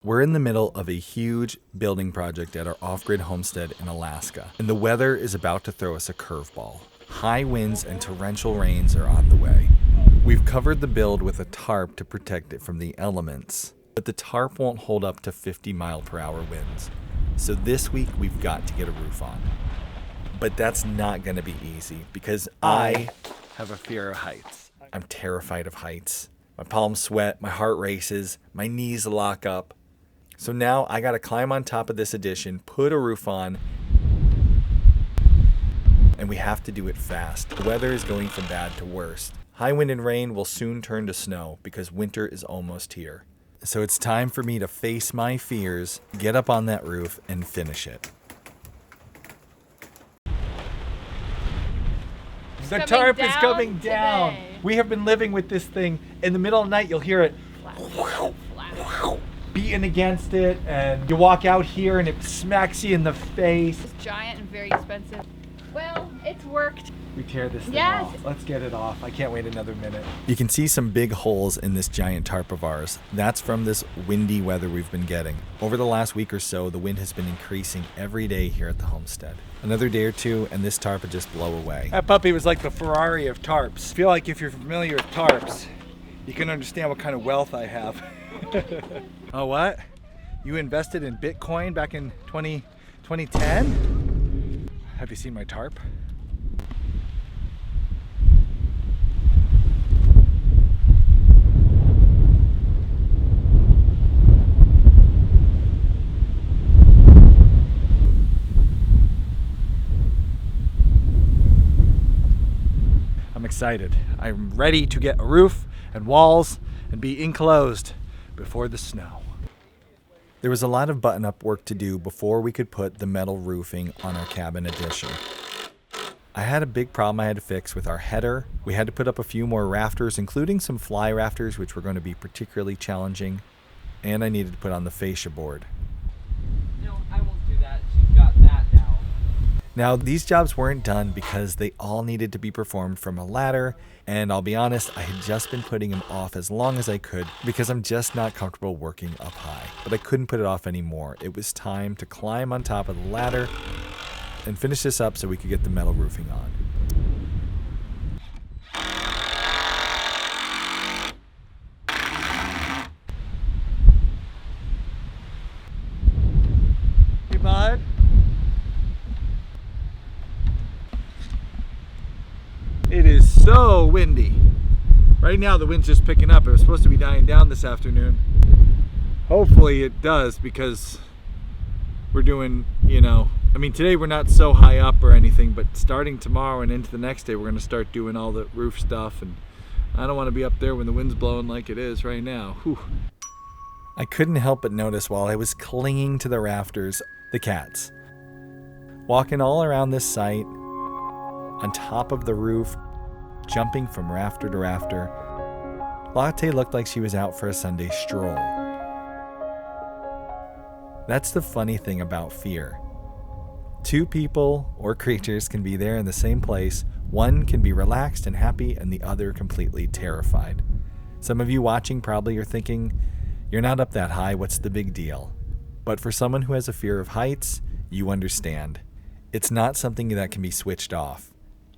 We're in the middle of a huge building project at our off-grid homestead in Alaska, and the weather is about to throw us a curveball. High winds and torrential rains are on the way. We've covered the build with a tarp to protect it from the elements, but the tarp won't hold up to 50-mile-per-hour winds. So this week we've got to get a roof on. But that's not going to be easy because I have a fear of heights. I'm terrified of heights. My palms sweat, my heart races, my knees lock up. So now I gotta climb on top of this addition, put a roof on, and we have to do it fast. The weather is going from bad to worse. High wind and rain will soon turn to snow because winter is almost here. So it's time for me to face my fears, get up on that roof, and finish it. The tarp is coming down. We have been living with this thing. In the middle of the night, you'll hear it beating against it, and you walk out here and it smacks you in the face. It's giant and very expensive. Well, it's worked. We tear this thing off. Let's get it off. I can't wait another minute. You can see some big holes in this giant tarp of ours. That's from this windy weather we've been getting. Over the last week or so, the wind has been increasing every day here at the homestead. Another day or two, and this tarp would just blow away. That puppy was like the Ferrari-of-tarps. I feel like if you're familiar with tarps, you can understand what kind of wealth I have. Oh, what? You invested in Bitcoin back in 2010? Have you seen my tarp? I'm excited. I'm ready to get a roof and walls and be enclosed before the snow. There was a lot of button-up work to do before we could put the metal roofing on our cabin addition. I had a big problem I had to fix with our header. We had to put up a few more rafters, including some fly rafters, which were going to be particularly challenging. And I needed to put on the fascia board. No, I won't do that. She's got that now. Now, these jobs weren't done because they all needed to be performed from a ladder, and I'll be honest, I had just been putting them off as long as I could because I'm just not comfortable working up high. But I couldn't put it off anymore. It was time to climb on top of the ladder and finish this up so we could get the metal roofing on. Hey, bud. It is so windy. Right now the wind's just picking up. It was supposed to be dying down this afternoon. Hopefully it does because we're doing, today we're not so high up or anything, but starting tomorrow and into the next day we're going to start doing all the roof stuff, and I don't want to be up there when the wind's blowing like it is right now. Whew. I couldn't help but notice while I was clinging to the rafters, the cats. Walking all around this site, on top of the roof, jumping from rafter to rafter. Latte looked like she was out for a Sunday stroll. That's the funny thing about fear. Two people or creatures can be there in the same place. One can be relaxed and happy, and the other completely terrified. Some of you watching probably are thinking, you're not up that high, what's the big deal? But for someone who has a fear of heights, you understand. It's not something that can be switched off.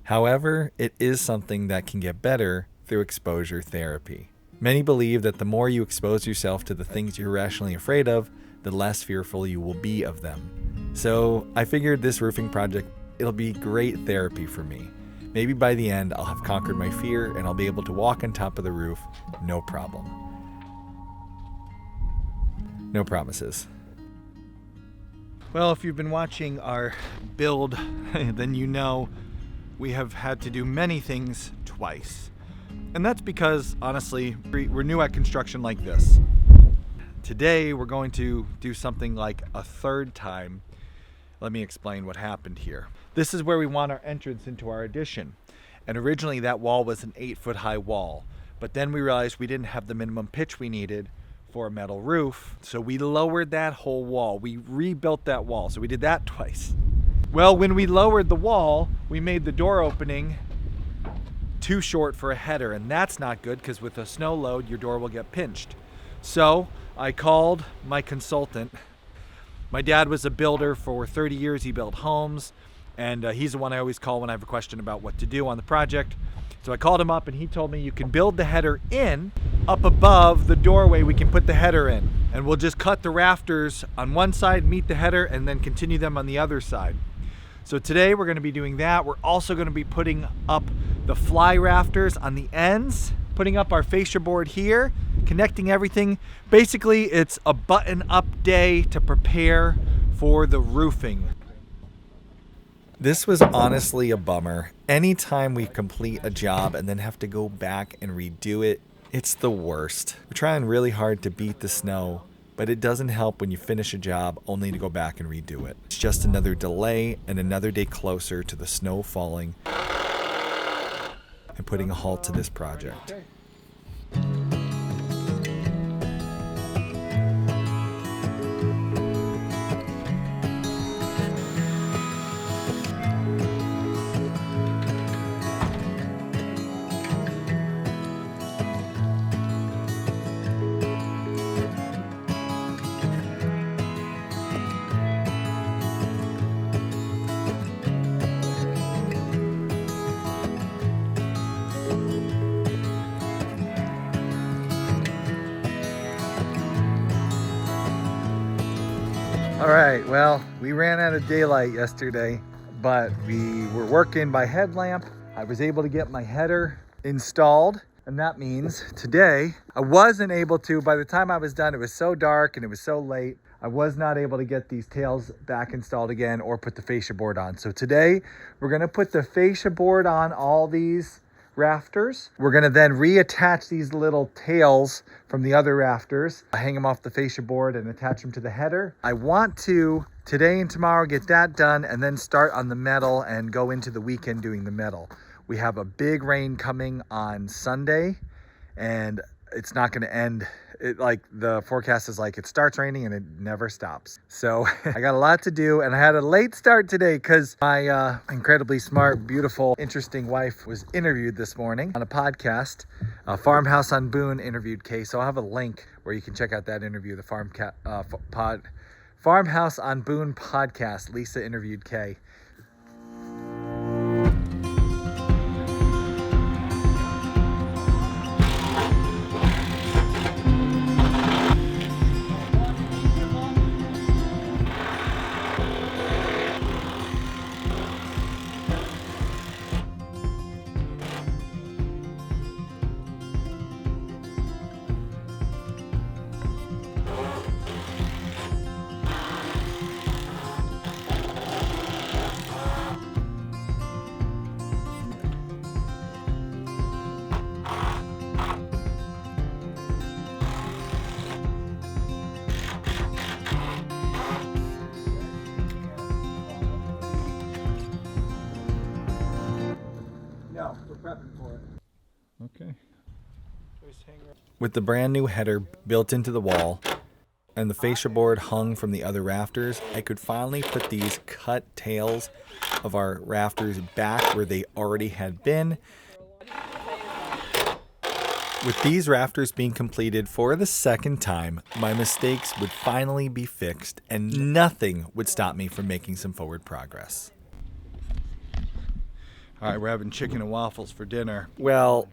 However, it is something that can get better through exposure therapy. Many believe that the more you expose yourself to the things you're rationally afraid of, the less fearful you will be of them. So I figured this roofing project, it'll be great therapy for me. Maybe by the end, I'll have conquered my fear and I'll be able to walk on top of the roof, no problem. No promises. Well, if you've been watching our build, then you know we have had to do many things twice. And that's because, honestly, we're new at construction like this. Today, we're going to do something like a third time. Let me explain what happened here. This is where we want our entrance into our addition. And originally, that wall was an 8-foot high wall. But then we realized we didn't have the minimum pitch we needed for a metal roof. So we lowered that whole wall. We rebuilt that wall. So we did that twice. Well, when we lowered the wall, we made the door opening too short for a header, and that's not good because with a snow load, your door will get pinched. So I called my consultant. My dad was a builder for 30 years. He built homes, and he's the one I always call when I have a question about what to do on the project. So I called him up and he told me you can build the header in. Up above the doorway we can put the header in, and we'll just cut the rafters on one side, meet the header, and then continue them on the other side. So today we're going to be doing that. We're also going to be putting up the fly rafters on the ends, putting up our fascia board here, connecting everything. Basically, it's a button-up day to prepare for the roofing. This was honestly a bummer. Anytime we complete a job and then have to go back and redo it, it's the worst. We're trying really hard to beat the snow, but it doesn't help when you finish a job only to go back and redo it. It's just another delay and another day closer to the snow falling and putting a halt to this project. All right, well, we ran out of daylight yesterday, but we were working by headlamp. I was able to get my header installed, and that means today I wasn't able to. By the time I was done, it was so dark and it was so late, I was not able to get these tails back installed again or put the fascia board on. So today we're gonna put the fascia board on all these rafters. We're gonna then reattach these little tails from the other rafters, hang them off the fascia board and attach them to the header. I want to today and tomorrow get that done and then start on the metal and go into the weekend doing the metal. We have a big rain coming on Sunday and it's not gonna end. Like the forecast is like it starts raining and it never stops. So I got a lot to do, and I had a late start today because my incredibly smart, beautiful, interesting wife was interviewed this morning on a podcast. Farmhouse on Boone interviewed Kay, so I'll have a link where you can check out that interview. The Farmhouse on Boone podcast. Lisa interviewed Kay. No, we're prepping for it. Okay. With the brand new header built into the wall and the fascia board hung from the other rafters, I could finally put these cut tails of our rafters back where they already had been. With these rafters being completed for the second time, my mistakes would finally be fixed and nothing would stop me from making some forward progress. All right, we're having chicken and waffles for dinner. Well,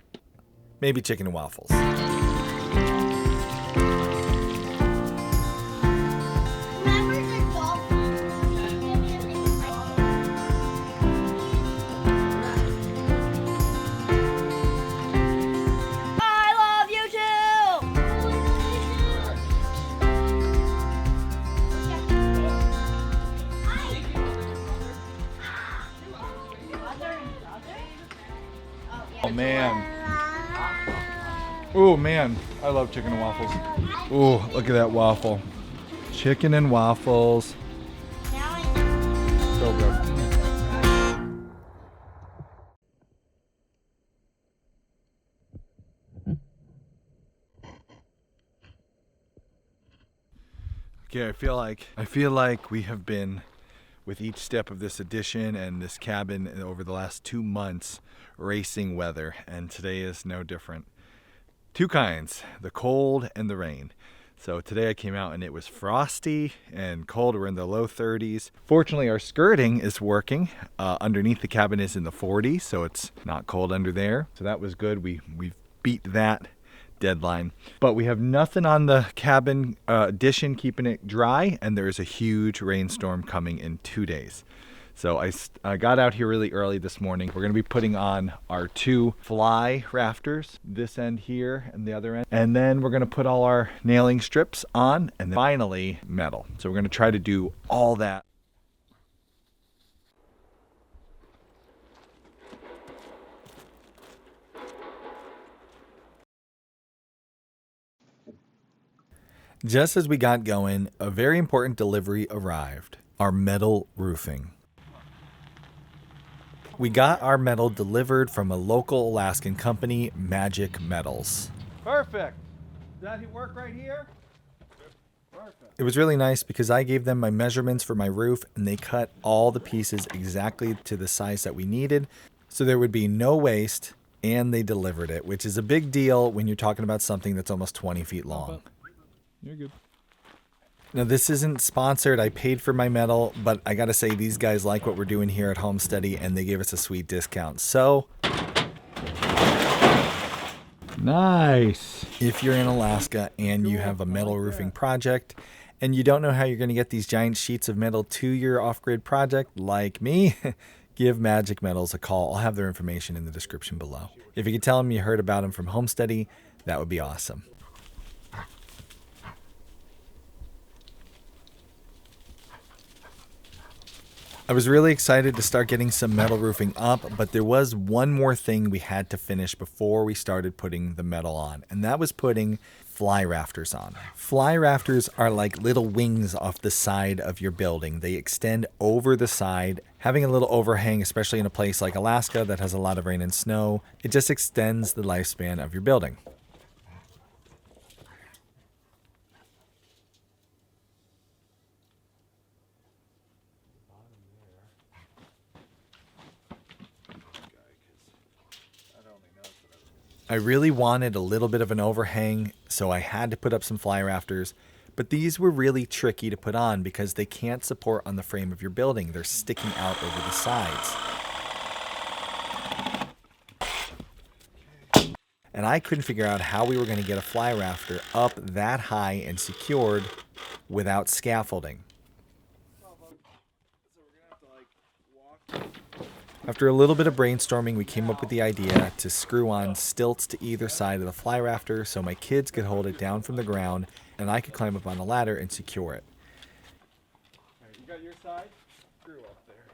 maybe chicken and waffles. Oh man. Oh man, I love chicken and waffles. Oh, look at that waffle. Chicken and waffles. So good. Okay, I feel like we have been with each step of this addition and this cabin over the last 2 months racing weather, and today is no different. two kinds, the cold and the rain. So today I came out and it was frosty and cold. We're in the low 30s. Fortunately, our skirting is working. Underneath the cabin is in the 40s, so it's not cold under there. So that was good. We've beat that deadline. But we have nothing on the cabin addition keeping it dry, and there's a huge rainstorm coming in 2 days. So I got out here really early this morning. We're going to be putting on our 2 fly rafters, this end here and the other end. And then we're going to put all our nailing strips on, and then finally metal. So we're going to try to do all that. Just as we got going, a very important delivery arrived. Our metal roofing. We got our metal delivered from a local Alaskan company, Magic Metals. Perfect. Does that work right here? Perfect. It was really nice because I gave them my measurements for my roof and they cut all the pieces exactly to the size that we needed, so there would be no waste, and they delivered it, which is a big deal when you're talking about something that's almost 20 feet long. You're good. Now, this isn't sponsored. I paid for my metal, but I gotta say, these guys like what we're doing here at Homesteady, and they gave us a sweet discount. So, nice. if you're in Alaska and you have a metal roofing project, and you don't know how you're gonna get these giant sheets of metal to your off-grid project, like me, give Magic Metals a call. I'll have their information in the description below. If you could tell them you heard about them from Homesteady, that would be awesome. I was really excited to start getting some metal roofing up, but there was one more thing we had to finish before we started putting the metal on, and that was putting fly rafters on. Fly rafters are like little wings off the side of your building. They extend over the side. Having a little overhang, especially in a place like Alaska that has a lot of rain and snow, it just extends the lifespan of your building. I really wanted a little bit of an overhang, so I had to put up some fly rafters, but these were really tricky to put on because they can't support on the frame of your building. They're sticking out over the sides. And I couldn't figure out how we were going to get a fly rafter up that high and secured without scaffolding. After a little bit of brainstorming, we came up with the idea to screw on stilts to either side of the fly rafter so my kids could hold it down from the ground and I could climb up on a ladder and secure it. All right, you got your side? Screw up there.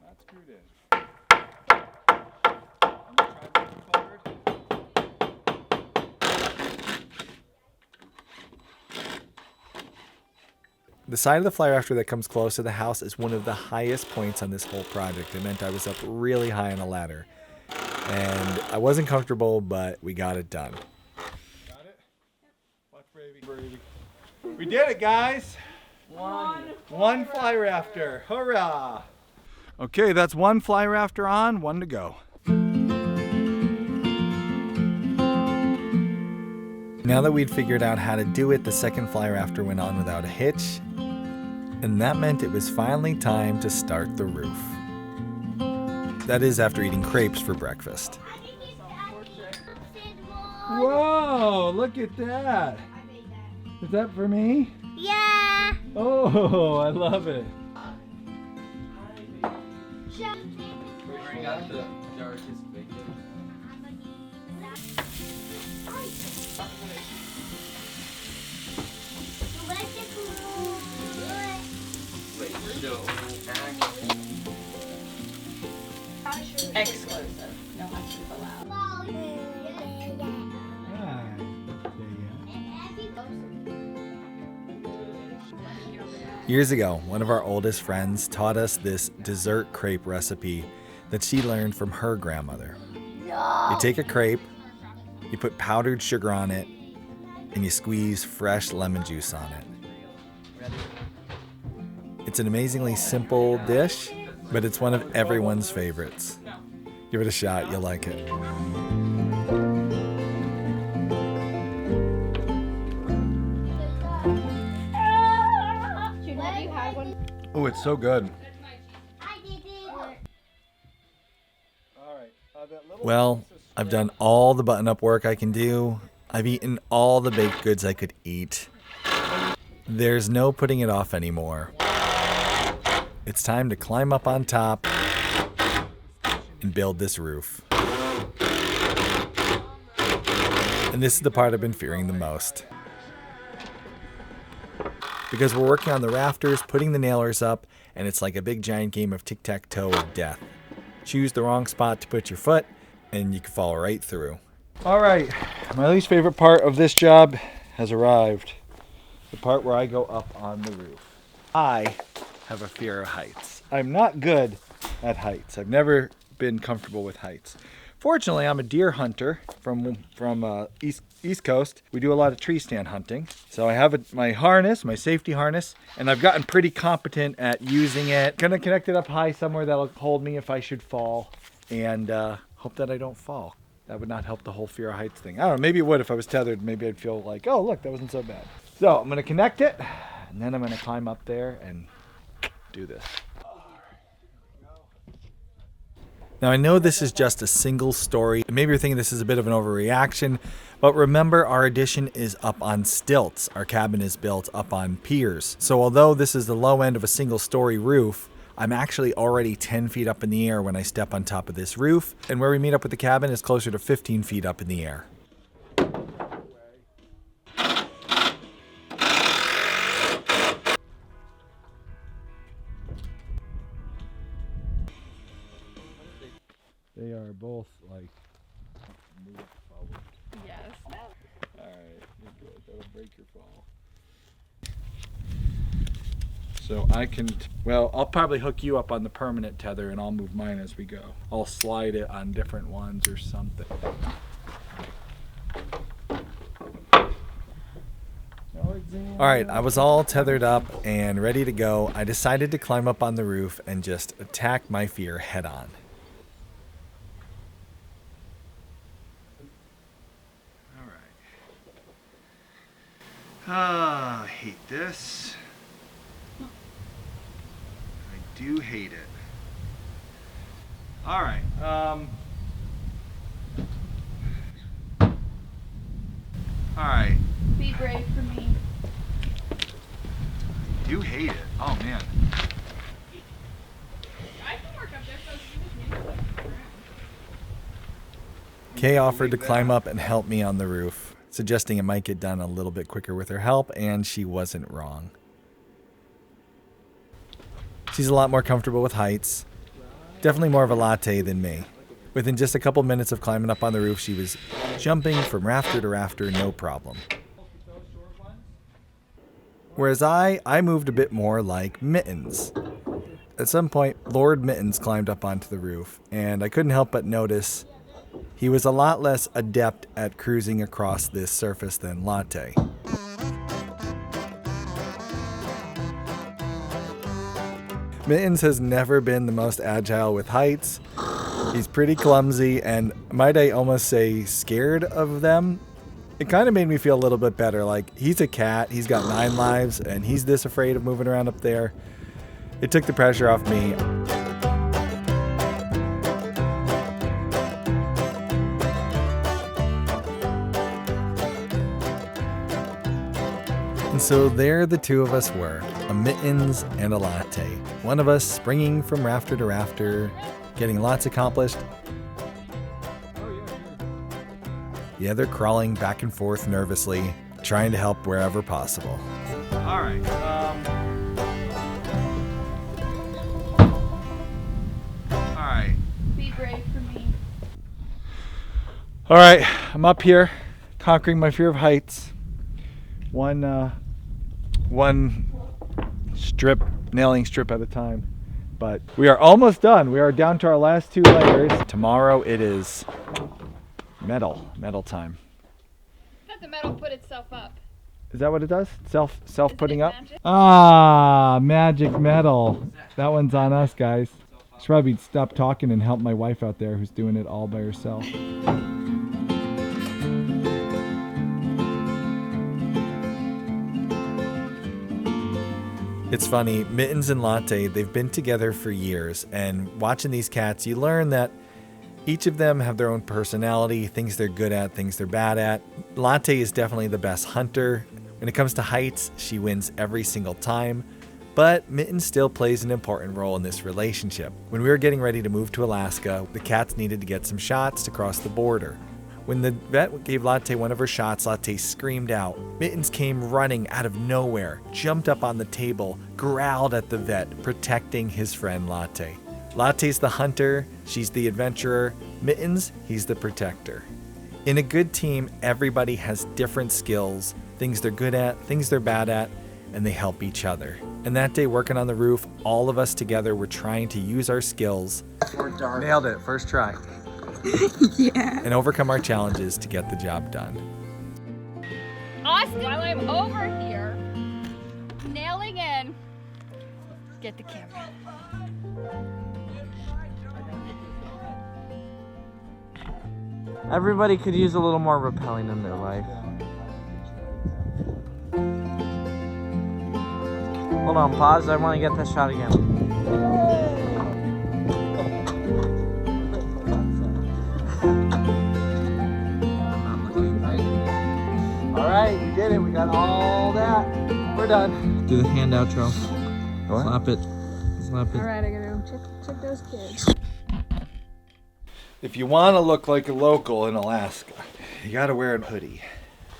Not screwed in. I'm gonna try moving forward. The side of the fly rafter that comes close to the house is one of the highest points on this whole project. It meant I was up really high on a ladder. And I wasn't comfortable, but we got it done. Got it? Watch Brady. We did it, guys! One fly rafter. Hurrah! Okay, that's one fly rafter on, one to go. Now that we'd figured out how to do it, the second fly rafter went on without a hitch. And that meant it was finally time to start the roof. That is after eating crepes for breakfast. Whoa, look at that. Is that for me? Yeah. Oh, I love it. Bring out the darkest bacon. Exclusive. No husbands allowed. Years ago, one of our oldest friends taught us this dessert crepe recipe that she learned from her grandmother. You take a crepe, you put powdered sugar on it, and you squeeze fresh lemon juice on it. It's an amazingly simple dish, but it's one of everyone's favorites. Give it a shot, you'll like it. Jude, have you had one? Oh, it's so good. Well, I've done all the button-up work I can do. I've eaten all the baked goods I could eat. There's no putting it off anymore. It's time to climb up on top and build this roof. And this is the part I've been fearing the most. Because we're working on the rafters, putting the nailers up, and it's like a big giant game of tic-tac-toe of death. Choose the wrong spot to put your foot, and you can fall right through. All right, my least favorite part of this job has arrived. The part where I go up on the roof. I have a fear of heights. I'm not good at heights. I've never been comfortable with heights. Fortunately, I'm a deer hunter from East Coast. We do a lot of tree stand hunting. So I have my harness, my safety harness, and I've gotten pretty competent at using it. Gonna connect it up high somewhere that'll hold me if I should fall, and hope that I don't fall. That would not help the whole fear of heights thing. I don't know, maybe it would if I was tethered. Maybe I'd feel like, oh look, that wasn't so bad. So I'm gonna connect it, and then I'm gonna climb up there and do this. Now, I know this is just a single story. Maybe you're thinking this is a bit of an overreaction, but remember our addition is up on stilts. Our cabin is built up on piers. So although this is the low end of a single story roof, I'm actually already 10 feet up in the air when I step on top of this roof. And where we meet up with the cabin is closer to 15 feet up in the air. They are both like move forward. Yes. Alright, you're good. That'll break your fall. So I can, well, I'll probably hook you up on the permanent tether and I'll move mine as we go. I'll slide it on different ones or something. Alright, I was all tethered up and ready to go. I decided to climb up on the roof and just attack my fear head on. I hate this. I do hate it. All right. All right. Be brave for me. I do hate it. Oh man. I can work up there, so you just need to. Kay offered to climb up and help me on the roof, suggesting it might get done a little bit quicker with her help, and she wasn't wrong. She's a lot more comfortable with heights. Definitely more of a latte than me. Within just a couple minutes of climbing up on the roof, she was jumping from rafter to rafter, no problem. Whereas I moved a bit more like Mittens. At some point, Lord Mittens climbed up onto the roof, and I couldn't help but notice he was a lot less adept at cruising across this surface than Latte. Mittens has never been the most agile with heights. He's pretty clumsy and, might I almost say, scared of them. It kind of made me feel a little bit better. Like, he's a cat, he's got 9 lives, and he's this afraid of moving around up there. It took the pressure off me. And so there the two of us were, a Mittens and a Latte. One of us springing from rafter to rafter, getting lots accomplished. The other crawling back and forth nervously, trying to help wherever possible. All right. All right. Be brave for me. All right, I'm up here, conquering my fear of heights. One nailing strip at a time. But we are almost done. We are down to our last 2 layers. Tomorrow it is metal time. Let the metal put itself up. Is that what it does? Self putting up? Magic? Ah, magic metal. That one's on us, guys. Should probably stop talking and help my wife out there who's doing it all by herself. It's funny, Mittens and Latte, they've been together for years, and watching these cats, you learn that each of them have their own personality, things they're good at, things they're bad at. Latte is definitely the best hunter. When it comes to heights, she wins every single time. But Mittens still plays an important role in this relationship. When we were getting ready to move to Alaska, the cats needed to get some shots to cross the border. When the vet gave Latte one of her shots, Latte screamed out. Mittens came running out of nowhere, jumped up on the table, growled at the vet, protecting his friend Latte. Latte's the hunter, she's the adventurer. Mittens, he's the protector. In a good team, everybody has different skills, things they're good at, things they're bad at, and they help each other. And that day working on the roof, all of us together were trying to use our skills. Nailed it, first try. Yeah. And overcome our challenges to get the job done. Austin, while I'm over here, nailing in, get the camera. Everybody could use a little more rappelling in their life. Hold on, pause. I want to get this shot again. Alright, we did it. We got all that. We're done. Do the hand outro. What? Slap it. Slap it. Alright, I gotta go check those kids. If you want to look like a local in Alaska, you got to wear a hoodie.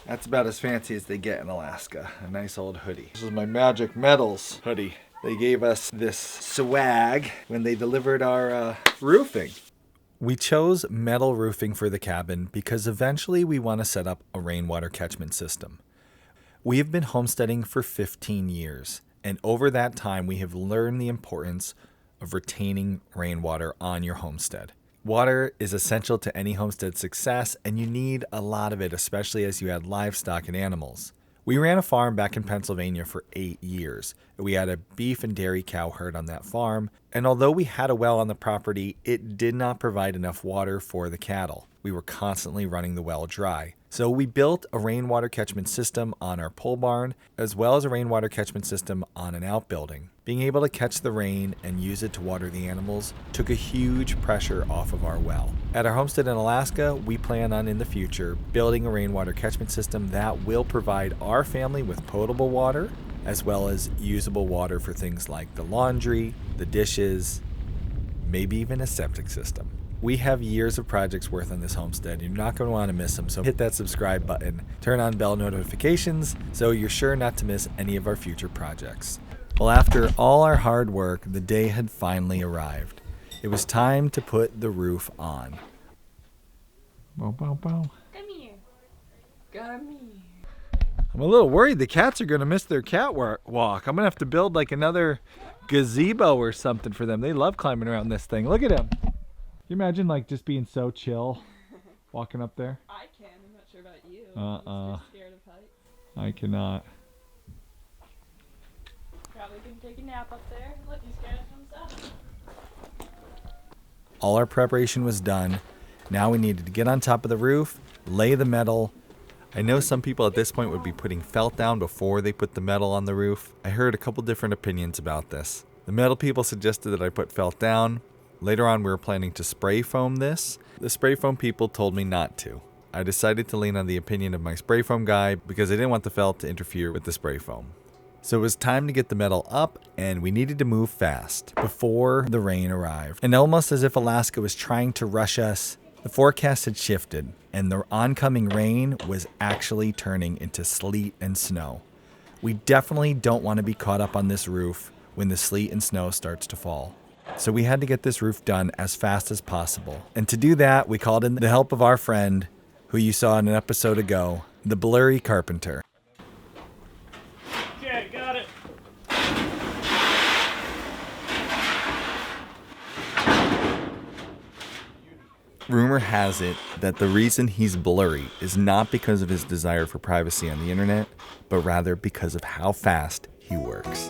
That's about as fancy as they get in Alaska. A nice old hoodie. This is my Magic Metals hoodie. They gave us this swag when they delivered our roofing. We chose metal roofing for the cabin because eventually we want to set up a rainwater catchment system. We have been homesteading for 15 years, and over that time we have learned the importance of retaining rainwater on your homestead. Water is essential to any homestead success, and you need a lot of it, especially as you add livestock and animals. We ran a farm back in Pennsylvania for 8 years. We had a beef and dairy cow herd on that farm, and although we had a well on the property, it did not provide enough water for the cattle. We were constantly running the well dry. So we built a rainwater catchment system on our pole barn, as well as a rainwater catchment system on an outbuilding. Being able to catch the rain and use it to water the animals took a huge pressure off of our well. At our homestead in Alaska, we plan on in the future building a rainwater catchment system that will provide our family with potable water, as well as usable water for things like the laundry, the dishes, maybe even a septic system. We have years of projects worth on this homestead. You're not going to want to miss them, so hit that subscribe button, turn on bell notifications so you're sure not to miss any of our future projects. Well, after all our hard work, the day had finally arrived. It was time to put the roof on. Bow, bow, bow. Come here. Come here. I'm a little worried the cats are going to miss their cat walk. I'm going to have to build like another gazebo or something for them. They love climbing around this thing. Look at them. Can you imagine like just being so chill walking up there? I can. I'm not sure about you. I'm scared of heights. I cannot. Probably can take a nap up there. Look, he's scared of himself. All our preparation was done. Now we needed to get on top of the roof, lay the metal. I know some people at this point would be putting felt down before they put the metal on the roof. I heard a couple different opinions about this. The metal people suggested that I put felt down. Later on, we were planning to spray foam this. The spray foam people told me not to. I decided to lean on the opinion of my spray foam guy because I didn't want the felt to interfere with the spray foam. So it was time to get the metal up, and we needed to move fast before the rain arrived. And almost as if Alaska was trying to rush us, the forecast had shifted, and the oncoming rain was actually turning into sleet and snow. We definitely don't want to be caught up on this roof when the sleet and snow starts to fall. So we had to get this roof done as fast as possible. And to do that, we called in the help of our friend, who you saw in an episode ago, the Blurry Carpenter. Okay, got it. Rumor has it that the reason he's blurry is not because of his desire for privacy on the internet, but rather because of how fast he works.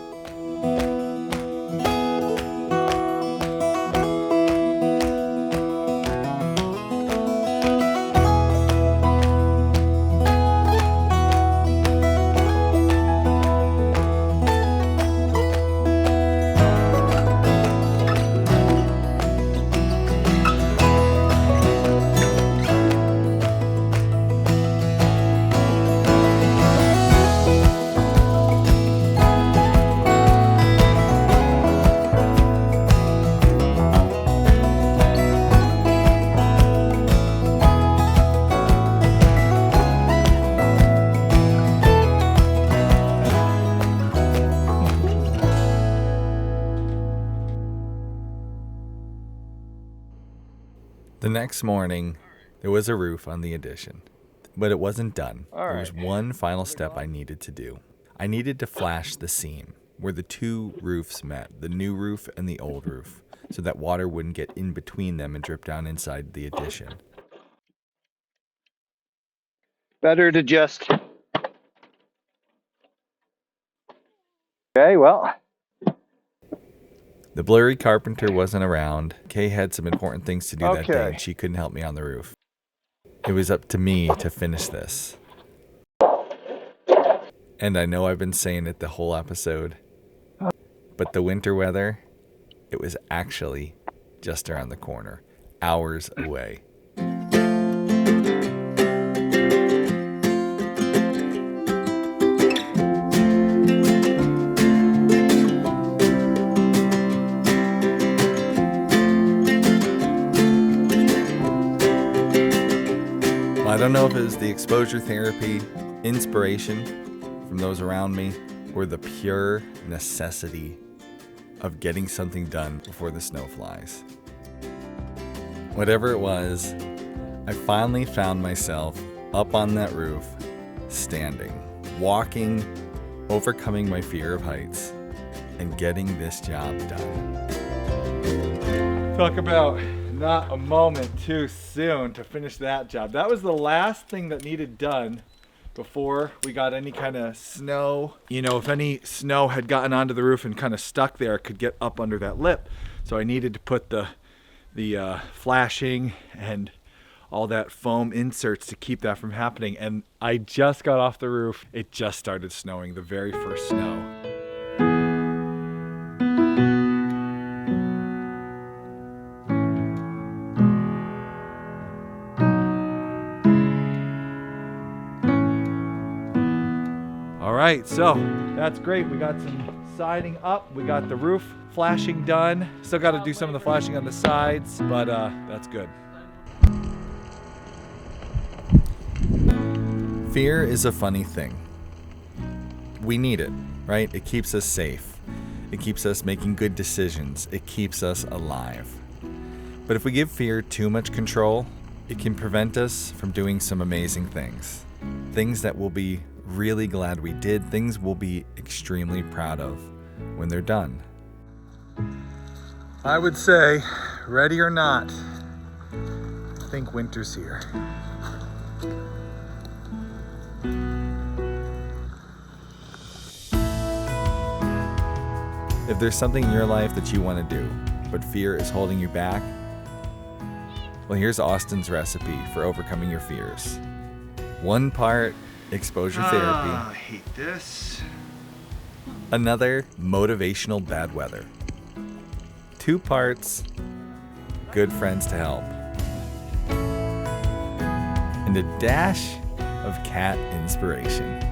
The next morning, there was a roof on the addition, but it wasn't done. There was one final step I needed to do. I needed to flash the seam where the two roofs met, the new roof and the old roof, so that water wouldn't get in between them and drip down inside the addition. Better to just... Okay, well... The blurry carpenter wasn't around. Kay had some important things to do that day, and she couldn't help me on the roof. It was up to me to finish this. And I know I've been saying it the whole episode, but the winter weather, it was actually just around the corner, hours away. I don't know if it was the exposure therapy, inspiration from those around me, or the pure necessity of getting something done before the snow flies. Whatever it was, I finally found myself up on that roof, standing, walking, overcoming my fear of heights, and getting this job done. Talk about not a moment too soon to finish that job. That was the last thing that needed done before we got any kind of snow. You know, if any snow had gotten onto the roof and kind of stuck there, it could get up under that lip. So I needed to put the flashing and all that foam inserts to keep that from happening. And I just got off the roof. It just started snowing, the very first snow. All right, so that's great. We got some siding up. We got the roof flashing done. Still got to do some of the flashing on the sides, but that's good. Fear is a funny thing. We need it, right? It keeps us safe. It keeps us making good decisions. It keeps us alive. But if we give fear too much control, it can prevent us from doing some amazing things. Things that we'll be really glad we did, things we'll be extremely proud of when they're done. I would say, ready or not, I think winter's here. If there's something in your life that you want to do, but fear is holding you back, well, here's Austin's recipe for overcoming your fears. 1 part exposure therapy. I hate this. Another motivational bad weather. 2 parts good friends to help. And a dash of cat inspiration.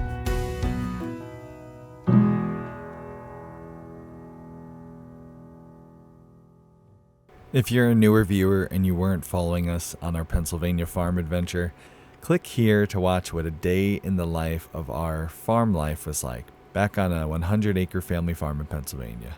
If you're a newer viewer and you weren't following us on our Pennsylvania farm adventure, click here to watch what a day in the life of our farm life was like back on a 100-acre family farm in Pennsylvania.